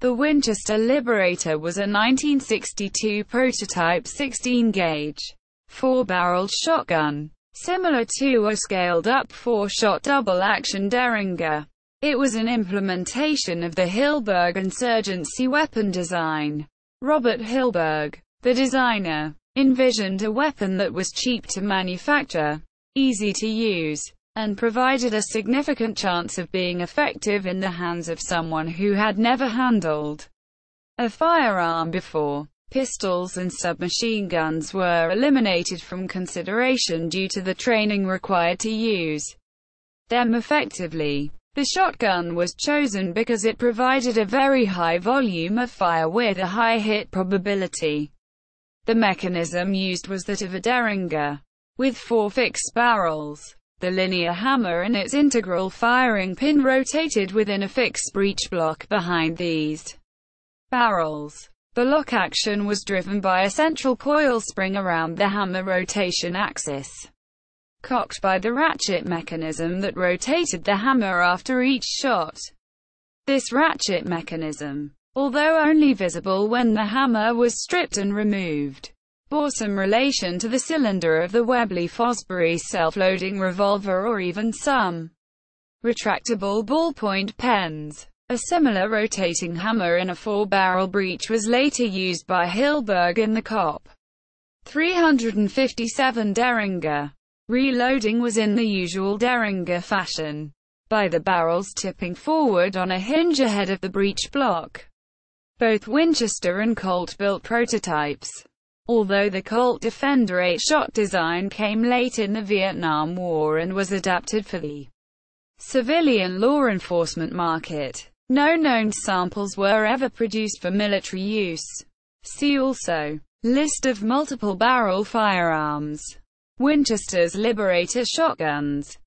The Winchester Liberator was a 1962 prototype 16-gauge, four-barreled shotgun, similar to a scaled-up four-shot double-action Derringer. It was an implementation of the Hillberg Insurgency Weapon design. Robert Hillberg, the designer, envisioned a weapon that was cheap to manufacture, easy to use, and provided a significant chance of being effective in the hands of someone who had never handled a firearm before. Pistols and submachine guns were eliminated from consideration due to the training required to use them effectively. The shotgun was chosen because it provided a very high volume of fire with a high hit probability. The mechanism used was that of a Derringer, with four fixed barrels. The linear hammer and its integral firing pin rotated within a fixed breech block behind these barrels. The lock action was driven by a central coil spring around the hammer rotation axis, cocked by the ratchet mechanism that rotated the hammer after each shot. This ratchet mechanism, although only visible when the hammer was stripped and removed, bore some relation to the cylinder of the Webley-Fosbery self-loading revolver or even some retractable ballpoint pens. A similar rotating hammer in a four-barrel breech was later used by Hillberg in the COP 357 Derringer. Reloading was in the usual Derringer fashion, by the barrels tipping forward on a hinge ahead of the breech block. Both Winchester and Colt built prototypes, although the Colt Defender 8-shot design came late in the Vietnam War and was adapted for the civilian law enforcement market. No known samples were ever produced for military use. See also: List of multiple barrel firearms. Winchester's Liberator shotguns.